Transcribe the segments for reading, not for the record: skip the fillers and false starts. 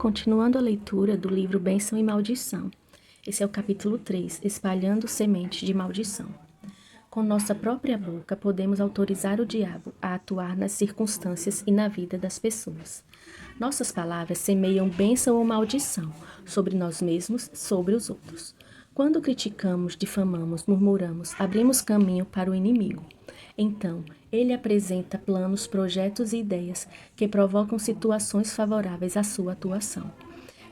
Continuando a leitura do livro Bênção e Maldição. Esse é o capítulo 3, Espalhando sementes de maldição. Com nossa própria boca, podemos autorizar o diabo a atuar nas circunstâncias e na vida das pessoas. Nossas palavras semeiam bênção ou maldição sobre nós mesmos, sobre os outros. Quando criticamos, difamamos, murmuramos, abrimos caminho para o inimigo. Então, ele apresenta planos, projetos e ideias que provocam situações favoráveis à sua atuação.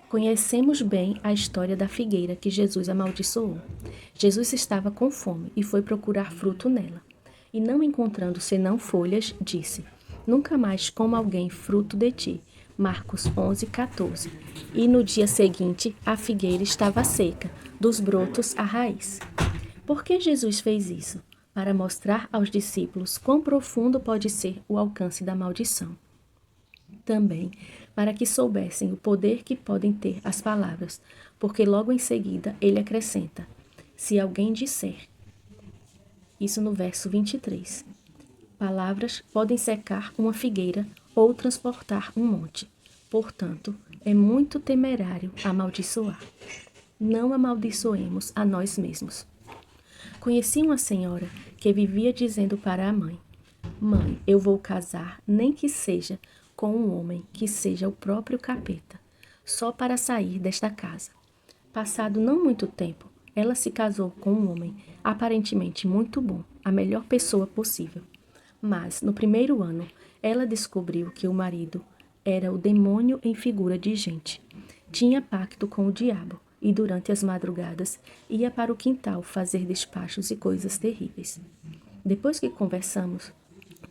Conhecemos bem a história da figueira que Jesus amaldiçoou. Jesus estava com fome e foi procurar fruto nela. E não encontrando senão folhas, disse: "Nunca mais coma alguém fruto de ti." Marcos 11:14. E no dia seguinte, a figueira estava seca, dos brotos à raiz. Por que Jesus fez isso? Para mostrar aos discípulos quão profundo pode ser o alcance da maldição. Também para que soubessem o poder que podem ter as palavras, porque logo em seguida ele acrescenta: se alguém disser, isso no verso 23, palavras podem secar uma figueira ou transportar um monte. Portanto, é muito temerário amaldiçoar. Não amaldiçoemos a nós mesmos. Conheci uma senhora que vivia dizendo para a mãe: "Mãe, eu vou casar, nem que seja com um homem que seja o próprio capeta, só para sair desta casa." Passado não muito tempo, ela se casou com um homem aparentemente muito bom, a melhor pessoa possível. Mas, no primeiro ano, ela descobriu que o marido era o demônio em figura de gente. Tinha pacto com o diabo e, durante as madrugadas, ia para o quintal fazer despachos e coisas terríveis. Depois que conversamos,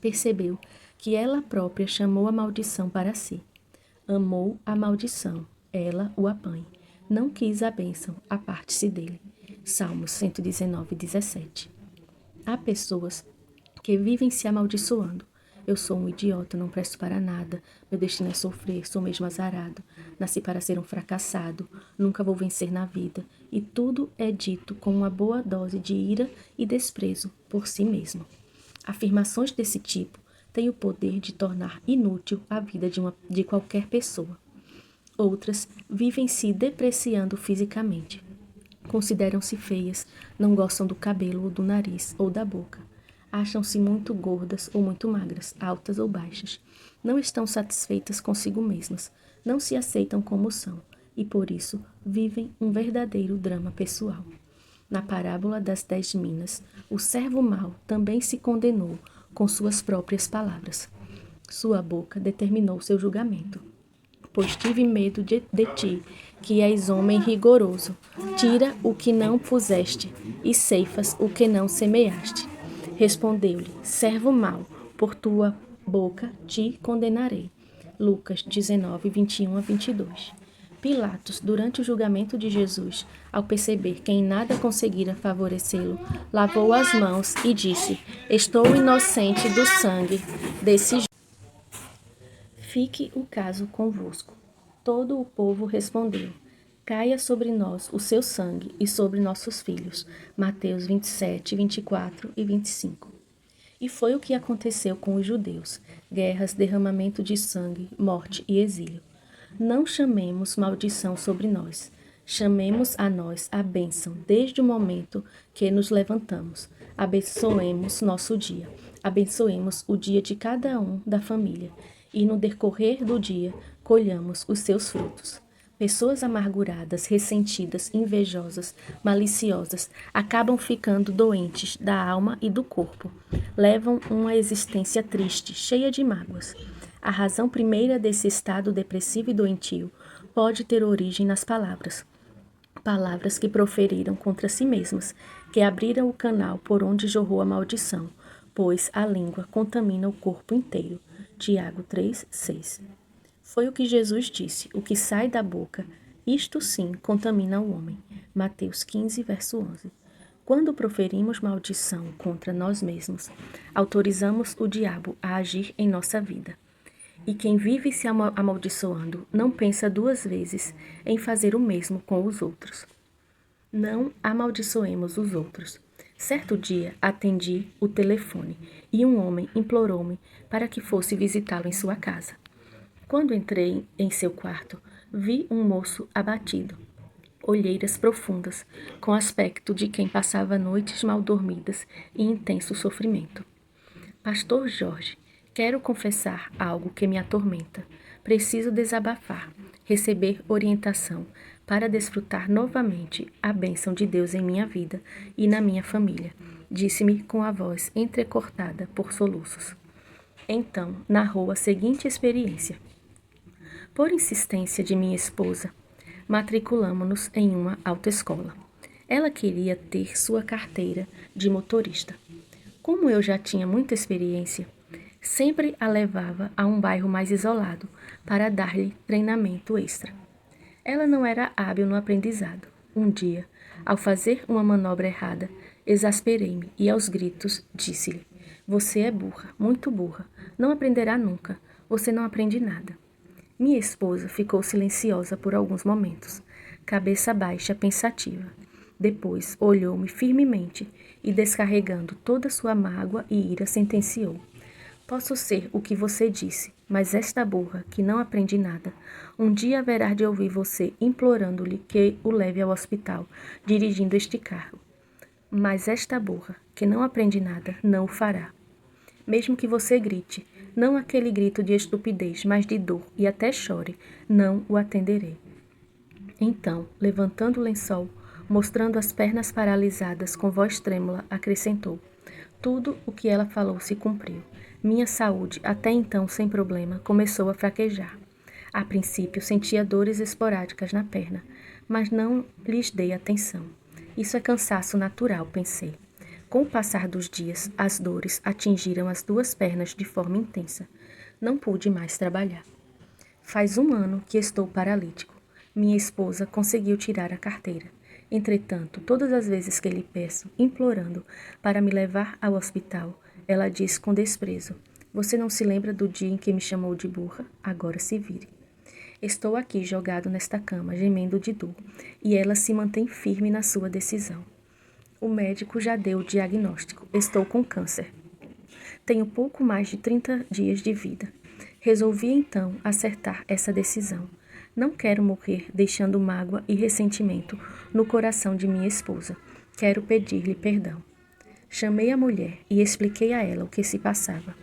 percebeu que ela própria chamou a maldição para si. Amou a maldição, ela o apanha. Não quis a bênção, aparte-se dele. Salmos 119:17. Há pessoas que vivem se amaldiçoando. Eu sou um idiota, não presto para nada. Meu destino é sofrer, sou mesmo azarado. Nasci para ser um fracassado, nunca vou vencer na vida. E tudo é dito com uma boa dose de ira e desprezo por si mesmo. Afirmações desse tipo têm o poder de tornar inútil a vida de qualquer pessoa. Outras vivem se depreciando fisicamente. Consideram-se feias, não gostam do cabelo ou do nariz ou da boca. Acham-se muito gordas ou muito magras, altas ou baixas. Não estão satisfeitas consigo mesmas, não se aceitam como são e, por isso, vivem um verdadeiro drama pessoal. Na parábola das 10 minas, o servo mau também se condenou com suas próprias palavras. Sua boca determinou seu julgamento. Pois tive medo de ti, que és homem rigoroso. Tira o que não puseste e ceifas o que não semeaste. Respondeu-lhe: servo mau, por tua boca te condenarei. Lucas 19:21-22. Pilatos, durante o julgamento de Jesus, ao perceber que em nada conseguira favorecê-lo, lavou as mãos e disse: estou inocente do sangue desse juiz. Fique o caso convosco. Todo o povo respondeu: caia sobre nós o seu sangue e sobre nossos filhos. Mateus 27:24-25. E foi o que aconteceu com os judeus: guerras, derramamento de sangue, morte e exílio. Não chamemos maldição sobre nós. Chamemos a nós a bênção desde o momento que nos levantamos. Abençoemos nosso dia. Abençoemos o dia de cada um da família. E no decorrer do dia, colhamos os seus frutos. Pessoas amarguradas, ressentidas, invejosas, maliciosas, acabam ficando doentes da alma e do corpo. Levam uma existência triste, cheia de mágoas. A razão primeira desse estado depressivo e doentio pode ter origem nas palavras. Palavras que proferiram contra si mesmas, que abriram o canal por onde jorrou a maldição, pois a língua contamina o corpo inteiro. Tiago 3:6. Foi o que Jesus disse: o que sai da boca, isto sim contamina o homem. Mateus 15:11. Quando proferimos maldição contra nós mesmos, autorizamos o diabo a agir em nossa vida. E quem vive se amaldiçoando não pensa duas vezes em fazer o mesmo com os outros. Não amaldiçoemos os outros. Certo dia, atendi o telefone e um homem implorou-me para que fosse visitá-lo em sua casa. Quando entrei em seu quarto, Vi um moço abatido, olheiras profundas, com aspecto de quem passava noites mal dormidas e intenso sofrimento. Pastor Jorge, quero confessar algo que me atormenta. Preciso desabafar, receber orientação para desfrutar novamente a bênção de Deus em minha vida e na minha família, disse-me com a voz entrecortada por soluços. Então, narrou a seguinte experiência. Por insistência de minha esposa, matriculamo-nos em uma autoescola. Ela queria ter sua carteira de motorista. Como eu já tinha muita experiência, sempre a levava a um bairro mais isolado para dar-lhe treinamento extra. Ela não era hábil no aprendizado. Um dia, ao fazer uma manobra errada, exasperei-me e aos gritos disse-lhe: "Você é burra, muito burra. Não aprenderá nunca. Você não aprende nada." Minha esposa ficou silenciosa por alguns momentos, cabeça baixa, pensativa. Depois olhou-me firmemente e, descarregando toda sua mágoa e ira, sentenciou: "Posso ser o que você disse, mas esta burra, que não aprende nada, um dia haverá de ouvir você implorando-lhe que o leve ao hospital, dirigindo este carro. Mas esta burra, que não aprende nada, não o fará. Mesmo que você grite, não aquele grito de estupidez, mas de dor, e até chore, não o atenderei." Então, levantando o lençol, mostrando as pernas paralisadas com voz trêmula, acrescentou: "Tudo o que ela falou se cumpriu. Minha saúde, até então sem problema, começou a fraquejar. A princípio sentia dores esporádicas na perna, mas não lhes dei atenção. Isso é cansaço natural, pensei. Com o passar dos dias, as dores atingiram as duas pernas de forma intensa. Não pude mais trabalhar. Faz um ano que estou paralítico. Minha esposa conseguiu tirar a carteira. Entretanto, todas as vezes que lhe peço, implorando para me levar ao hospital, ela diz com desprezo: "Você não se lembra do dia em que me chamou de burra? Agora se vire." Estou aqui jogado nesta cama, gemendo de dor, e ela se mantém firme na sua decisão. O médico já deu o diagnóstico. Estou com câncer. Tenho pouco mais de 30 dias de vida. Resolvi então acertar essa decisão. Não quero morrer deixando mágoa e ressentimento no coração de minha esposa. Quero pedir-lhe perdão. Chamei a mulher e expliquei a ela o que se passava.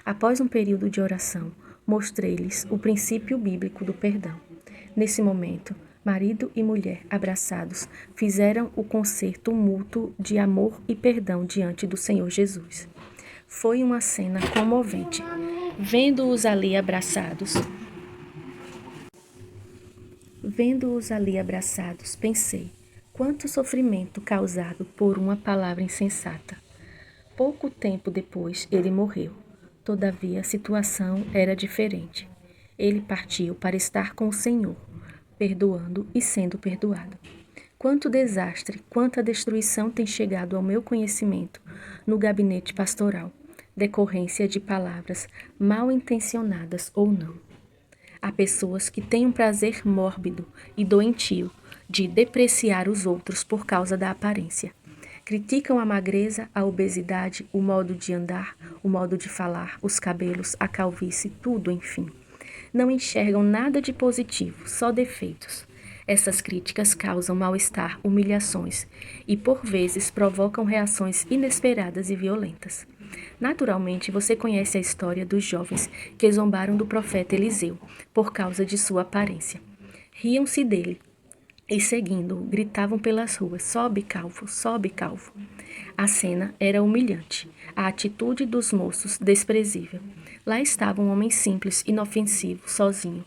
Após um período de oração, mostrei-lhes o princípio bíblico do perdão. Nesse momento, marido e mulher, abraçados, fizeram o concerto mútuo de amor e perdão diante do Senhor Jesus. Foi uma cena comovente. Vendo-os ali abraçados, pensei: quanto sofrimento causado por uma palavra insensata. Pouco tempo depois, ele morreu. Todavia, a situação era diferente. Ele partiu para estar com o Senhor, perdoando e sendo perdoado. Quanto desastre, quanta destruição tem chegado ao meu conhecimento no gabinete pastoral, decorrência de palavras mal intencionadas ou não. Há pessoas que têm um prazer mórbido e doentio de depreciar os outros por causa da aparência. Criticam a magreza, a obesidade, o modo de andar, o modo de falar, os cabelos, a calvície, tudo, enfim. Não enxergam nada de positivo, só defeitos. Essas críticas causam mal-estar, humilhações e, por vezes, provocam reações inesperadas e violentas. Naturalmente, você conhece a história dos jovens que zombaram do profeta Eliseu por causa de sua aparência. Riam-se dele e, seguindo-o, gritavam pelas ruas: "Sobe, calvo, sobe, calvo." A cena era humilhante, a atitude dos moços desprezível. Lá estava um homem simples, inofensivo, sozinho,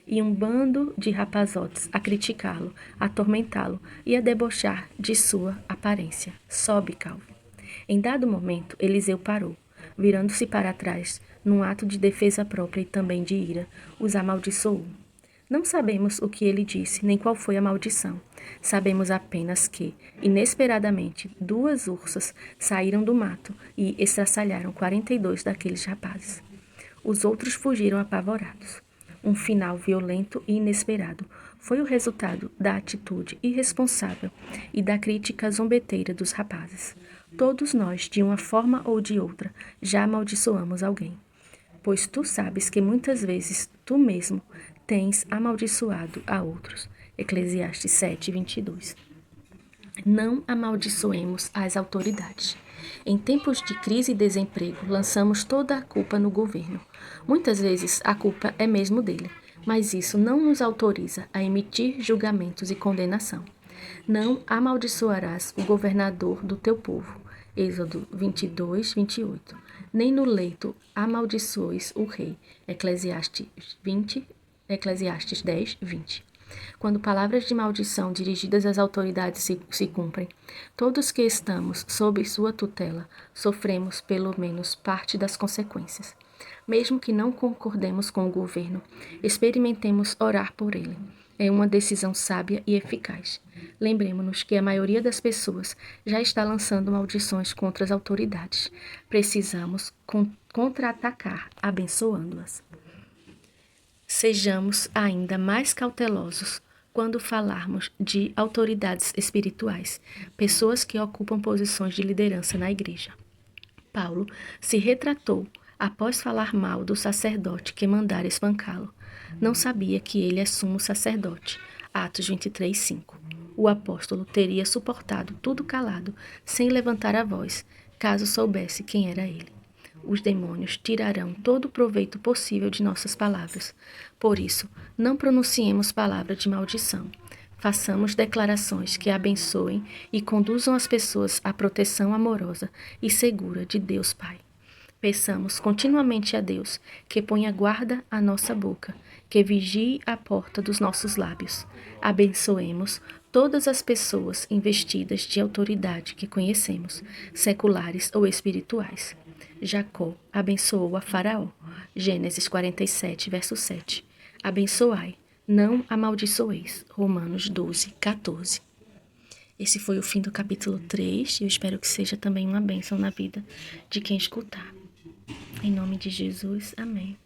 e um bando de rapazotes a criticá-lo, a atormentá-lo e a debochar de sua aparência. "Sobe, calvo." Em dado momento, Eliseu parou, virando-se para trás, num ato de defesa própria e também de ira, os amaldiçoou. Não sabemos o que ele disse, nem qual foi a maldição. Sabemos apenas que, inesperadamente, 2 ursas saíram do mato e estraçalharam 42 daqueles rapazes. Os outros fugiram apavorados. Um final violento e inesperado foi o resultado da atitude irresponsável e da crítica zombeteira dos rapazes. Todos nós, de uma forma ou de outra, já amaldiçoamos alguém. Pois tu sabes que muitas vezes tu mesmo tens amaldiçoado a outros. Eclesiastes 7, 22. Não amaldiçoemos as autoridades. Em tempos de crise e desemprego, lançamos toda a culpa no governo. Muitas vezes a culpa é mesmo dele, mas isso não nos autoriza a emitir julgamentos e condenação. Não amaldiçoarás o governador do teu povo. Êxodo 22, 28. Nem no leito amaldiçoes o rei. Eclesiastes 10, 20. Quando palavras de maldição dirigidas às autoridades se cumprem, todos que estamos sob sua tutela sofremos pelo menos parte das consequências. Mesmo que não concordemos com o governo, experimentemos orar por ele. É uma decisão sábia e eficaz. Lembremos-nos que a maioria das pessoas já está lançando maldições contra as autoridades. Precisamos contra-atacar, abençoando-as. Sejamos ainda mais cautelosos quando falarmos de autoridades espirituais, pessoas que ocupam posições de liderança na igreja. Paulo se retratou após falar mal do sacerdote que mandara espancá-lo. Não sabia que ele é sumo sacerdote. Atos 23, 5. O apóstolo teria suportado tudo calado, sem levantar a voz, caso soubesse quem era ele. Os demônios tirarão todo o proveito possível de nossas palavras. Por isso, não pronunciemos palavra de maldição. Façamos declarações que abençoem e conduzam as pessoas à proteção amorosa e segura de Deus Pai. Peçamos continuamente a Deus que ponha guarda à nossa boca, que vigie a porta dos nossos lábios. Abençoemos todas as pessoas investidas de autoridade que conhecemos, seculares ou espirituais. Jacó abençoou a Faraó. Gênesis 47, verso 7. Abençoai, não amaldiçoeis. Romanos 12, 14. Esse foi o fim do capítulo 3. Eu espero que seja também uma bênção na vida de quem escutar. Em nome de Jesus, amém.